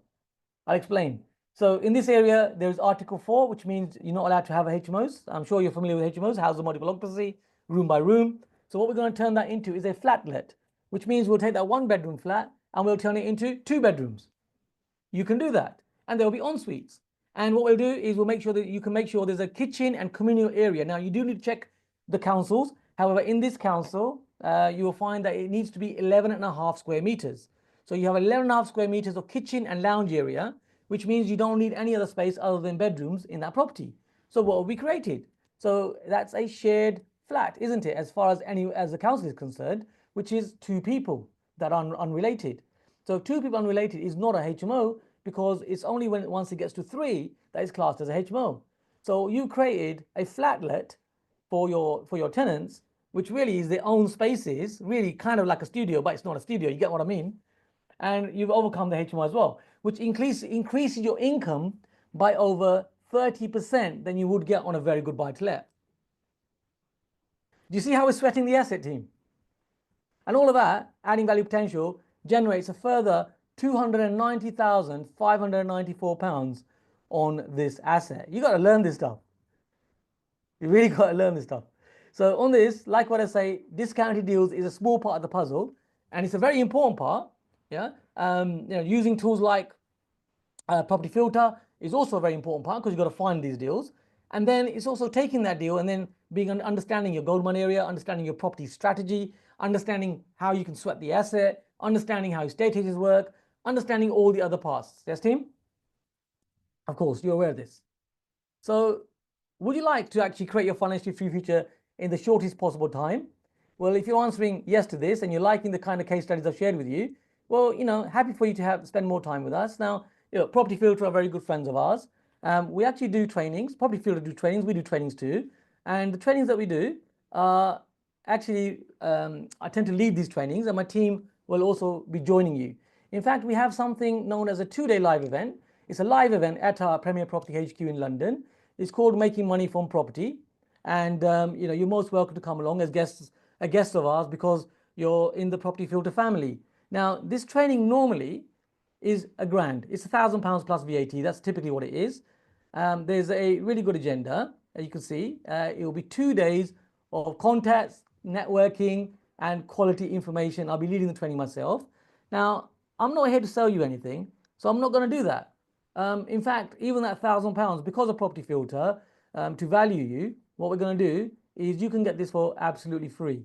I'll explain. So in this area, there's Article 4, which means you're not allowed to have HMOs. I'm sure you're familiar with HMOs, house of multiple occupancy, room by room. So what we're going to turn that into is a flatlet, which means we'll take that 1-bedroom flat and we'll turn it into 2 bedrooms. You can do that. And there'll be en suites. And what we'll do is we'll make sure that you can make sure there's a kitchen and communal area. Now, you do need to check the councils. However, in this council, you will find that it needs to be 11.5 square meters. So you have 11.5 square meters of kitchen and lounge area, which means you don't need any other space other than bedrooms in that property. So what will be created? So that's a shared flat, isn't it? As far as the council is concerned, which is 2 people that are unrelated. So 2 people unrelated is not a HMO because it's only once it gets to 3 that it's classed as a HMO. So you created a flatlet for your tenants, which really is their own spaces, really kind of like a studio, but it's not a studio. You get what I mean? And you've overcome the HMO as well, which increases your income by over 30% than you would get on a very good buy-to-let. Do you see how we're sweating the asset, team? And all of that, adding value potential, generates a further £290,594 on this asset. You got to learn this stuff. You really got to learn this stuff. So on this, like what I say, discounted deals is a small part of the puzzle, and it's a very important part. Yeah, using tools like Property Filter is also a very important part because you've got to find these deals. And then it's also taking that deal and then understanding your gold mine area, understanding your property strategy, understanding how you can sweat the asset, understanding how estate agents work, understanding all the other parts. Yes, team? Of course, you're aware of this. So would you like to actually create your financially free future in the shortest possible time? Well, if you're answering yes to this and you're liking the kind of case studies I've shared with you, well, happy for you to spend more time with us. Now, Property Filter are very good friends of ours. We actually do trainings. Property Filter do trainings. We do trainings too. And the trainings that we do are actually, I tend to lead these trainings, and my team will also be joining you. In fact, we have something known as a 2-day live event. It's a live event at our Premier Property HQ in London. It's called Making Money from Property, and you're most welcome to come along as a guest of ours, because you're in the Property Filter family. Now, this training normally is £1,000. It's £1,000 plus VAT. That's typically what it is. There's a really good agenda, as you can see. It will be 2 days of contacts, networking, and quality information. I'll be leading the training myself. Now, I'm not here to sell you anything, so I'm not going to do that. In fact, even that £1,000, because of Property Filter, to value you, what we're going to do is you can get this for absolutely free.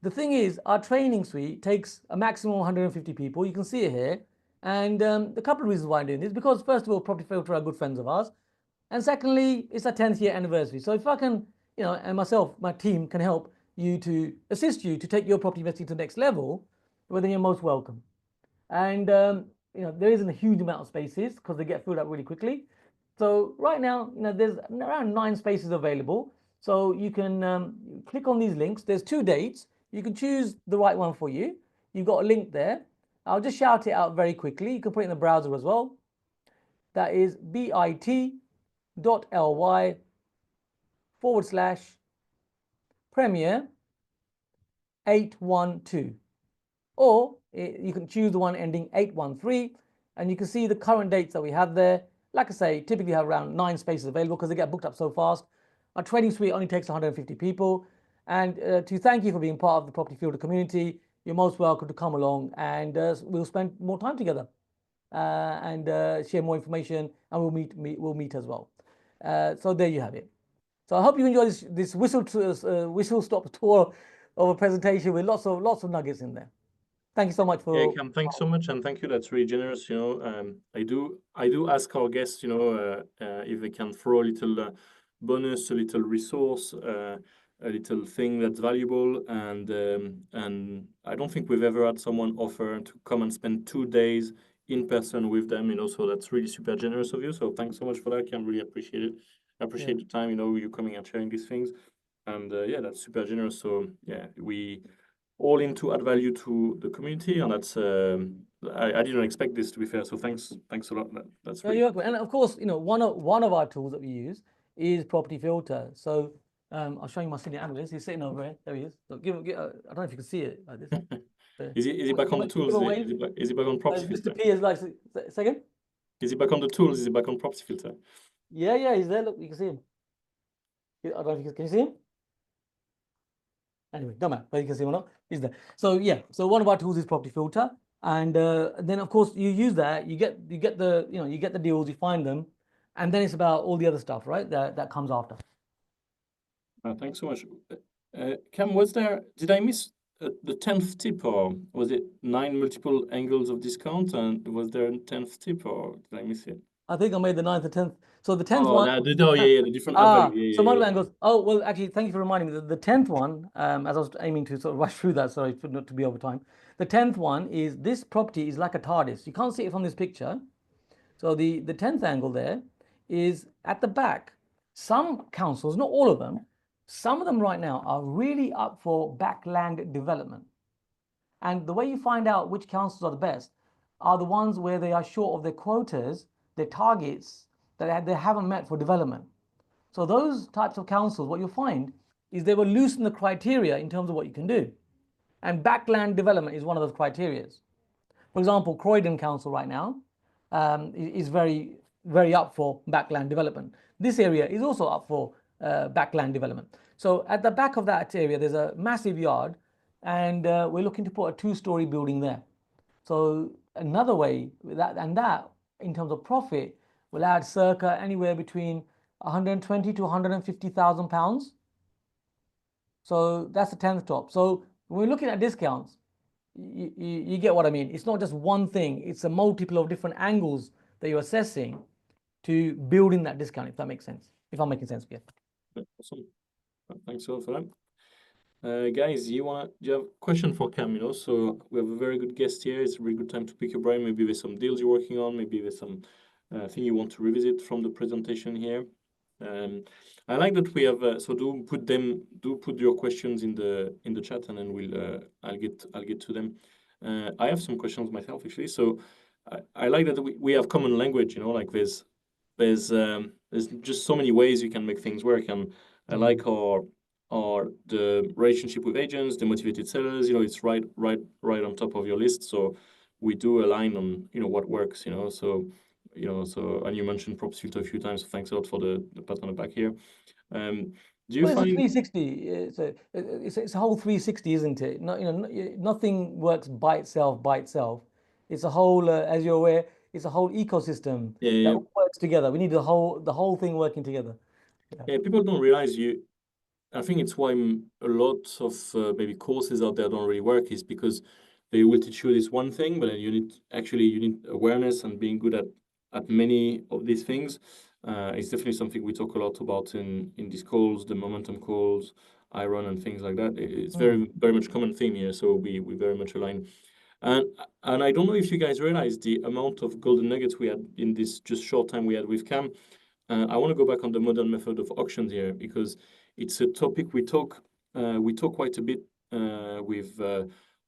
The thing is, our training suite takes a maximum of 150 people. You can see it here. And a couple of reasons why I'm doing this, because first of all, Property Filter are good friends of ours. And secondly, it's our 10th year anniversary. So if I can, and myself, my team can help you to assist you to take your property investing to the next level, well, then you're most welcome. And, there isn't a huge amount of spaces because they get filled up really quickly. So right now, there's around 9 spaces available. So you can click on these links. There's 2 dates. You can choose the right one for you. You've got a link there. I'll just shout it out very quickly. You can put it in the browser as well. That is bit.ly/Premier 812. Or you can choose the one ending 813, and you can see the current dates that we have there. Like I say, typically have around 9 spaces available because they get booked up so fast. Our training suite only takes 150 people. And to thank you for being part of the Property Fielder community, you're most welcome to come along, and we'll spend more time together and share more information, and we'll meet as well. So there you have it. So I hope you enjoy this whistle stop tour of a presentation with lots of nuggets in there. Thank you so much Yeah, for. Cam, thanks so much, and thank you. That's really generous. I do ask our guests, if they can throw a little bonus, a little resource, a little thing that's valuable, and I don't think we've ever had someone offer to come and spend 2 days in person with them. So that's really super generous of you. So thanks so much for that, Cam. Really appreciate it. I appreciate the time. You coming and sharing these things, and yeah, that's super generous. So yeah, we all in to add value to the community, and that's I didn't expect this, to be fair. So thanks a lot. That's No, really you're welcome. And of course, one of our tools that we use is Property Filter. So I'll show you my senior analyst. He's sitting over here. There he is. So I don't know if you can see it like this. Is he back on the tools? Give a Is wave. he back on property Mr. filter? P is like, second. Is he back on the tools? Is he back on property filter? Yeah, he's there. Look, you can see him. I don't know if can you see him? Anyway, don't matter whether you can see him or not. He's there. So yeah, so one of our tools is Property Filter, and then of course you use that. You get the deals, you find them, and then it's about all the other stuff, right? That comes after. Thanks so much. Cam, did I miss the 10th tip, or was it 9 multiple angles of discount? And was there a 10th tip, or did I miss it? I think I made the 9th and 10th. So the 10th Oh, one. yeah, the different add value. So Yeah, multiple yeah, angles. Oh, well, actually, thank you for reminding me. The 10th one, as I was aiming to sort of rush through that, sorry for not to be over time. The 10th one is this property is like a TARDIS. You can't see it from this picture. So the 10th angle there is at the back. Some councils, not all of them, some of them right now are really up for backland development. And the way you find out which councils are the best are the ones where they are short of their quotas, their targets that they haven't met for development. So those types of councils, what you'll find is they will loosen the criteria in terms of what you can do. And backland development is one of those criteria. For example, Croydon Council right now is very, very up for backland development. This area is also up for backland development. So at the back of that area, there's a massive yard, and we're looking to put a 2-story building there. So another way that in terms of profit will add circa anywhere between 120 to 150,000 pounds. So that's the 10th top. So when we're looking at discounts, you get what I mean. It's not just one thing, it's a multiple of different angles that you're assessing to build in that discount, if that makes sense. If I'm making sense, yeah. Awesome. Thanks a lot for that. Guys, do you have a question for Cam? So we have a very good guest here. It's a really good time to pick your brain. Maybe there's some deals you're working on. Maybe there's some thing you want to revisit from the presentation here. Um, I like that we have so do put your questions in the chat and then I'll get to them. I have some questions myself actually. So I like that we have common language, you know, like there's just so many ways you can make things work, and I like our the relationship with agents, the motivated sellers, you know, it's right on top of your list. So we do align on, you know, what works, you know. So you know, so and you mentioned Props Filter a few times, so thanks a lot for the pat on the back here. Um, do you Well, it's a find 360. It's a whole 360, isn't it? No, nothing works by itself. It's a whole, as you're aware, it's a whole ecosystem yeah, that yeah, all works together. We need the whole thing working together. Yeah. yeah, people don't realize you I think it's why a lot of maybe courses out there don't really work is because they will teach you this one thing, but then you need awareness and being good at many of these things. It's definitely something we talk a lot about in these calls, the momentum calls, iron and things like that. It's Mm, very much common theme here, so we very much align. And and I don't know if you guys realize the amount of golden nuggets we had in this just short time we had with Cam. I want to go back on the modern method of auctions here because it's a topic we talk quite a bit with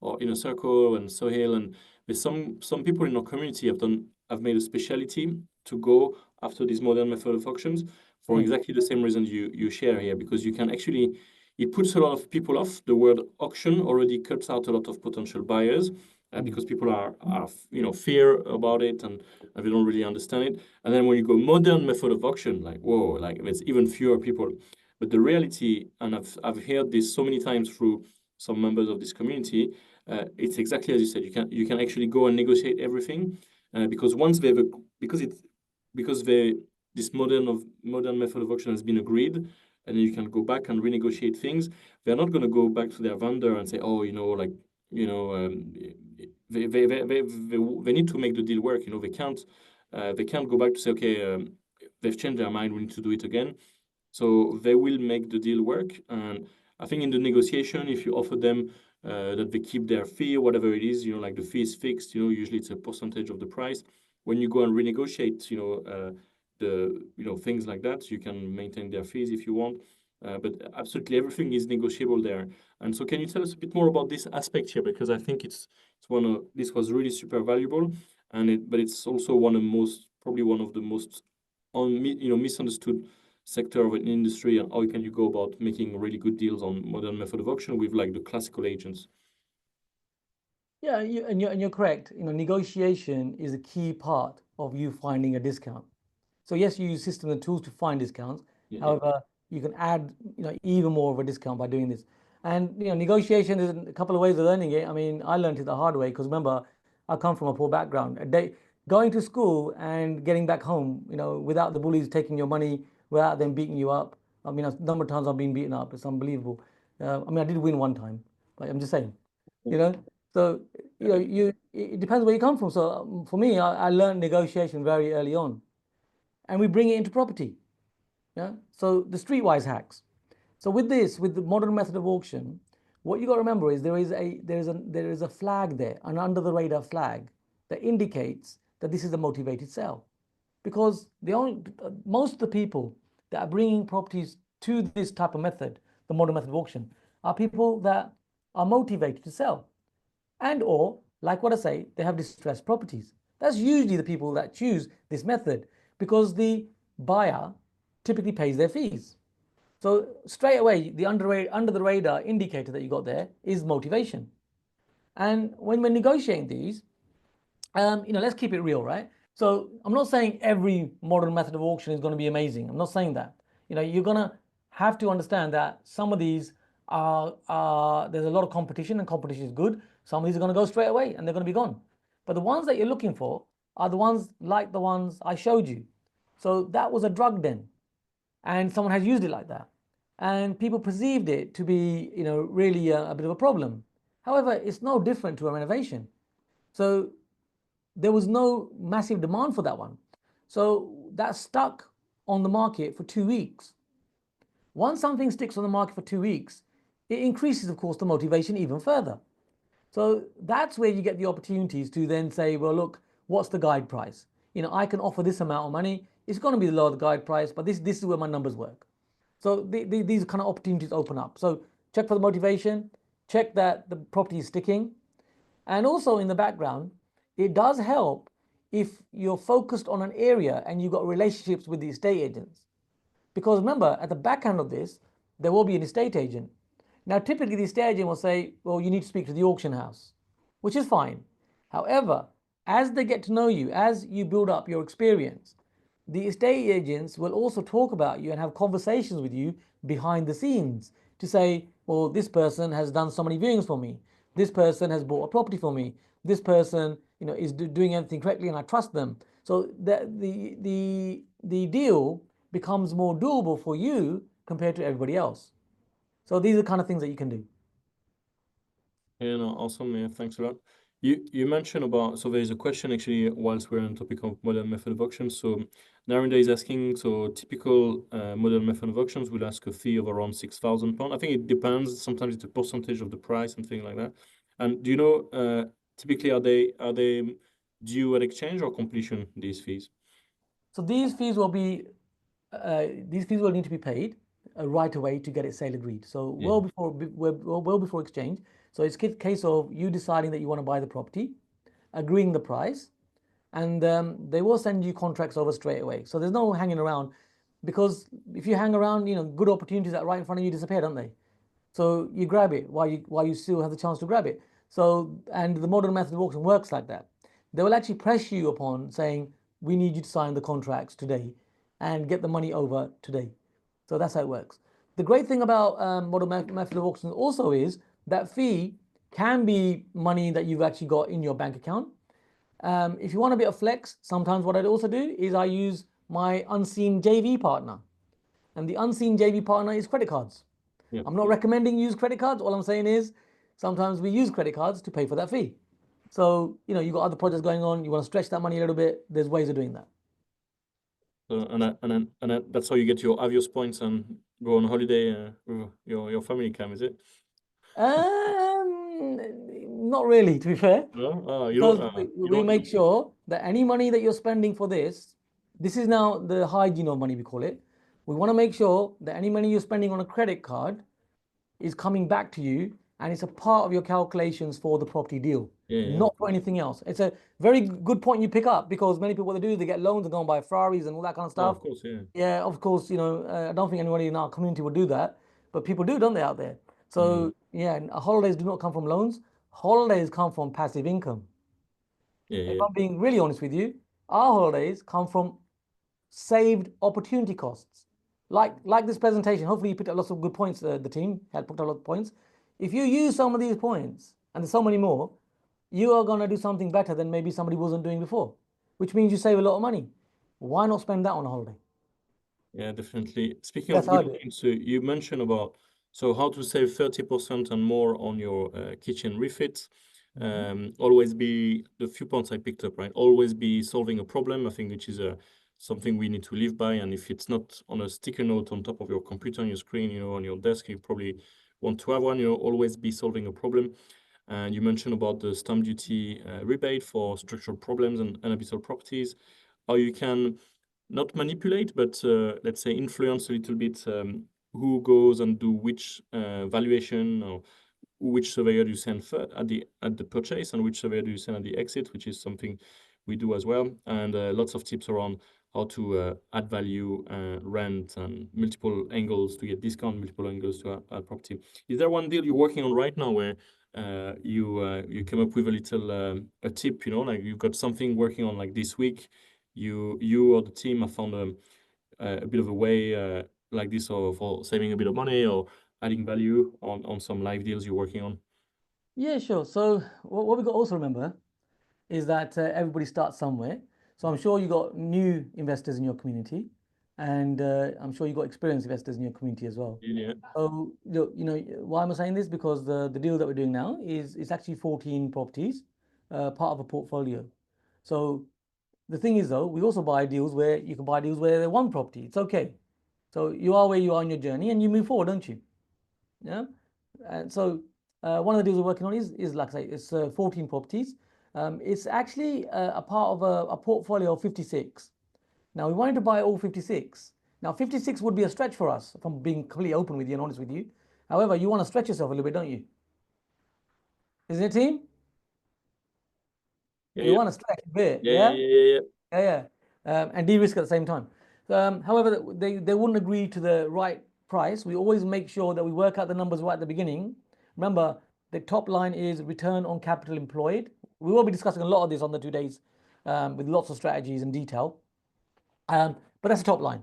our inner circle and Sohail, and there's some people in our community have made a specialty to go after this modern method of auctions for mm, exactly the same reasons you share here, because you can actually it puts a lot of people off. The word auction already cuts out a lot of potential buyers mm. because people are you know fear about it and they don't really understand it. And then when you go modern method of auction, like whoa, like there's even fewer people. But the reality, and I've heard this so many times through some members of this community, it's exactly as you said. You can actually go and negotiate everything because once they've because it's because they this modern method of auction has been agreed, and then you can go back and renegotiate things. They're not going to go back to their vendor and say, oh, you know, like you know, they need to make the deal work. You know, they can't go back to say, okay, they've changed their mind, we need to do it again. So they will make the deal work. And I think in the negotiation, if you offer them that they keep their fee, whatever it is, you know, like the fee is fixed, you know, usually it's a percentage of the price. When you go and renegotiate, you know, you know, things like that, you can maintain their fees if you want. But absolutely everything is negotiable there. And so, can you tell us a bit more about this aspect here? Because I think it's one of this was really super valuable, but it's also probably one of the most you know misunderstood sector of an industry, and how can you go about making really good deals on modern method of auction with like the classical agents? Yeah, and you're correct. Negotiation is a key part of you finding a discount. So yes, you use systems and tools to find discounts. Yeah, yeah. However, you can add, even more of a discount by doing this. And negotiation is a couple of ways of learning it. I mean, I learned it the hard way because remember, I come from a poor background. Going to school and getting back home, without the bullies taking your money, without them beating you up. I mean, a number of times I've been beaten up. It's unbelievable. I mean, I did win one time, but I'm just saying, you know. So, it depends where you come from. So for me, I learned negotiation very early on, and we bring it into property. Yeah. So the streetwise hacks. So with the modern method of auction, what you got to remember is there is a flag there, an under the radar flag that indicates that this is a motivated sell, because most of the people that are bringing properties to this type of method, the modern method of auction, are people that are motivated to sell, and or like what I say, they have distressed properties. That's usually the people that choose this method because the buyer typically pays their fees. So straight away, the under the radar indicator that you got there is motivation. And when we're negotiating these, let's keep it real, right? So I'm not saying every modern method of auction is going to be amazing. I'm not saying that. You're going to have to understand that some of these there's a lot of competition, and competition is good. Some of these are going to go straight away and they're going to be gone. But the ones that you're looking for are the ones like the ones I showed you. So that was a drug den, and someone has used it like that, and people perceived it to be, really a bit of a problem. However, it's no different to a renovation. So there was no massive demand for that one. So that stuck on the market for 2 weeks. Once something sticks on the market for 2 weeks, it increases, of course, the motivation even further. So that's where you get the opportunities to then say, well, look, what's the guide price? I can offer this amount of money. it's going to be below the guide price, but this is where my numbers work. So these kind of opportunities open up. So check for the motivation, check that the property is sticking. And also in the background, it does help if you're focused on an area and you've got relationships with the estate agents. Because remember, at the back end of this, there will be an estate agent. Now, typically, the estate agent will say, well, you need to speak to the auction house, which is fine. However, as they get to know you, as you build up your experience, the estate agents will also talk about you and have conversations with you behind the scenes to say, well, this person has done so many viewings for me. This person has bought a property for me. This person, is doing everything correctly, and I trust them. So the deal becomes more doable for you compared to everybody else. So these are the kind of things that you can do. Yeah, no, awesome. Yeah, thanks a lot. You mentioned about, so there's a question actually whilst we're on the topic of modern method of auction. So Narinda is asking, so typical modern method of auctions will ask a fee of around £6,000. I think it depends. Sometimes it's a percentage of the price and things like that. And do you know, typically are they due at exchange or completion, these fees? So these fees will need to be paid right away to get it sale agreed. So Yeah. well before exchange. So it's a case of you deciding that you want to buy the property, agreeing the price, and they will send you contracts over straight away. So there's no hanging around, because if you hang around, good opportunities that are right in front of you disappear, don't they? So you grab it while you still have the chance to grab it. So, and the modern method of auction works like that. They will actually press you upon saying, we need you to sign the contracts today and get the money over today. So that's how it works. The great thing about modern method of auction also is that fee can be money that you've actually got in your bank account. If you want a bit of flex, sometimes what I'd also do is I use my unseen JV partner. And the unseen JV partner is credit cards. Yeah. I'm not recommending use credit cards. All I'm saying is sometimes we use credit cards to pay for that fee. So, you've got other projects going on, you want to stretch that money a little bit, there's ways of doing that. That's how you get your Avios points and go on holiday with your family, Cam, is it? Not really, to be fair, No? because You we don't. make sure that any money that you're spending for this is now the hygiene of money, we call it. We want to make sure that any money you're spending on a credit card is coming back to you and it's a part of your calculations for the property deal, Yeah, yeah, not for anything else. It's a very good point you pick up, because many people, what they do is they get loans and go and buy Ferraris and all that kind of oh, stuff. of course, yeah. Yeah, of course, I don't think anybody in our community would do that, but people do, don't they, out there? So, yeah, holidays do not come from loans. Holidays come from passive income. Yeah, If yeah, I'm being really honest with you, our holidays come from saved opportunity costs. Like this presentation, hopefully you picked up lots of good points. The team had picked up a lot of points. If you use some of these points, and there's so many more, you are going to do something better than maybe somebody wasn't doing before, which means you save a lot of money. Why not spend that on a holiday? yeah, definitely. Speaking That's of how I good do it. points, you mentioned about how to save 30% and more on your kitchen refit. Mhm. Always be the few points I picked up, right? Always be solving a problem, I think, which is something we need to live by. And if it's not on a sticky note on top of your computer, on your screen, on your desk, you probably want to have one. Always be solving a problem. And you mentioned about the stamp duty rebate for structural problems and unhabitable properties, how you can not manipulate, but let's say influence a little bit who goes and do which valuation, or which surveyor do you send at the purchase and which surveyor do you send at the exit, which is something we do as well. And lots of tips around how to add value, rent, and multiple angles to get discount, multiple angles to add property. Is there one deal you're working on right now where you came up with a little a tip, like you've got something working on like this week, you or the team have found a bit of a way like this, or for saving a bit of money or adding value on some live deals you're working on? Yeah, sure. So what we got to also remember is that everybody starts somewhere. So I'm sure you got new investors in your community, and I'm sure you got experienced investors in your community as well. Yeah, So why am I saying this? Because the deal that we're doing now is actually 14 properties, part of a portfolio. So the thing is though, we also buy deals where you can buy deals where they're one property. It's okay. So you are where you are in your journey, and you move forward, don't you? Yeah. And so one of the deals we're working on is like I say, it's 14 properties. It's actually a part of a portfolio of 56. Now, we wanted to buy all 56. Now, 56 would be a stretch for us, if I'm being completely open with you and honest with you. However, you want to stretch yourself a little bit, don't you? Isn't it, team? Yeah, You yeah, want to stretch a bit, yeah, yeah, yeah? yeah, yeah, Yeah, yeah. And de-risk at the same time. However, they wouldn't agree to the right price. We always make sure that we work out the numbers right at the beginning. Remember, the top line is return on capital employed. We will be discussing a lot of this on the 2 days with lots of strategies and detail. But that's the top line.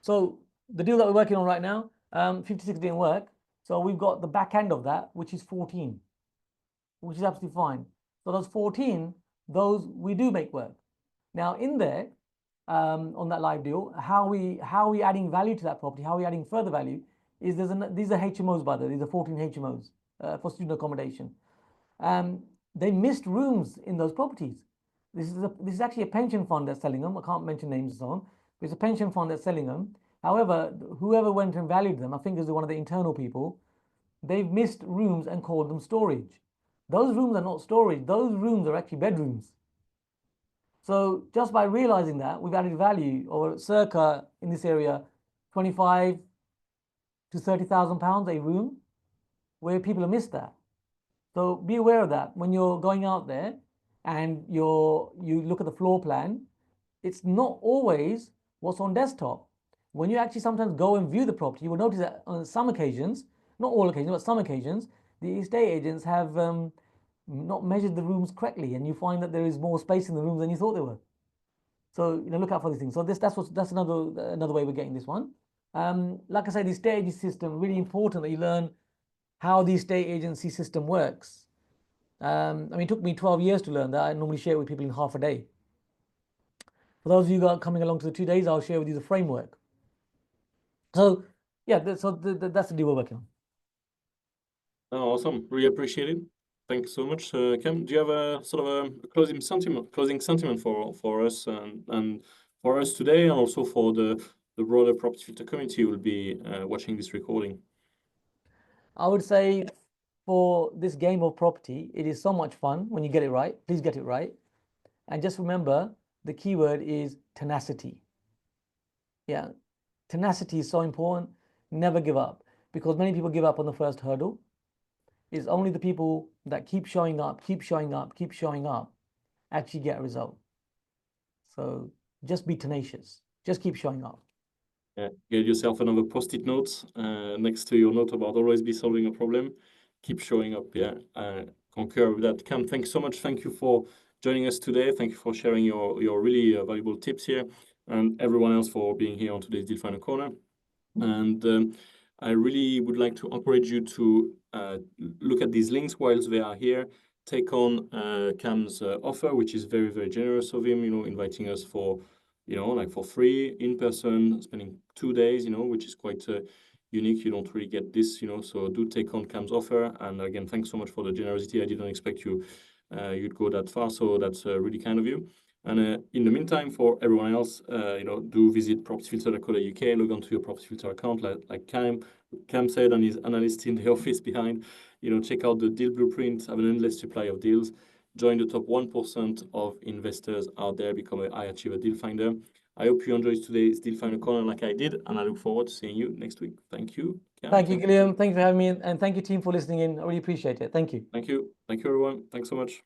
So the deal that we're working on right now, 56 didn't work. So we've got the back end of that, which is 14, which is absolutely fine. So those 14, those we do make work. Now in there, on that live deal, how we adding value to that property, how we adding further value is these are HMOs, by the way, these are 14 HMOs for student accommodation. They missed rooms in those properties. This is actually a pension fund that's selling them. I can't mention names and so on. But it's a pension fund that's selling them. However, whoever went and valued them, I think is one of the internal people, they've missed rooms and called them storage. Those rooms are not storage. Those rooms are actually bedrooms. So just by realizing that, we've added value, or circa in this area, 25 to 30,000 pounds a room, where people have missed that. So be aware of that when you're going out there and you look at the floor plan. It's not always what's on desktop. When you actually sometimes go and view the property, you will notice that on some occasions, not all occasions, but some occasions, the estate agents have not measured the rooms correctly, and you find that there is more space in the rooms than you thought there were. So look out for these things. So that's another way we're getting this one. Like I said, the estate agency system, really important that you learn how the estate agency system works. I mean, it took me 12 years to learn that. I normally share it with people in half a day. For those of you coming along to the 2 days, I'll share with you the framework. So yeah, that's the deal we're working on. Oh, awesome. Really appreciate it. Thanks so much, Cam. Do you have a sort of a closing sentiment for us and for us today, and also for the broader property filter community who will be watching this recording? I would say for this game of property, it is so much fun when you get it right. Please get it right. And just remember, the keyword is tenacity. Yeah, tenacity is so important. Never give up, because many people give up on the first hurdle. It's only the people that keep showing up, keep showing up, keep showing up actually get a result. So just be tenacious. Just keep showing up. Yeah, get yourself another post-it note next to your note about always be solving a problem. Keep showing up. Yeah, concur with that. Cam, thanks so much. Thank you for joining us today. Thank you for sharing your really valuable tips here, and everyone else for being here on today's Deal Finder Corner. And I really would like to encourage you to look at these links whilst they are here. Take on Cam's offer, which is very, very generous of him, inviting us for, like for free, in person, spending 2 days, which is quite unique. You don't really get this, so do take on Cam's offer. And again, thanks so much for the generosity. I didn't expect you'd go that far, so that's really kind of you. And in the meantime, for everyone else, do visit propertyfilter.co.uk, log on to your Property Filter account, like Cam said, and his analyst in the office behind. Check out the deal blueprint, have an endless supply of deals. Join the top 1% of investors out there, become a high achiever deal finder. I hope you enjoyed today's Deal Finder Corner like I did, and I look forward to seeing you next week. Thank you, Cam. Thank you, Gilliam. Thank you for having me, and thank you, team, for listening in. I really appreciate it. Thank you. Thank you. Thank you, everyone. Thanks so much.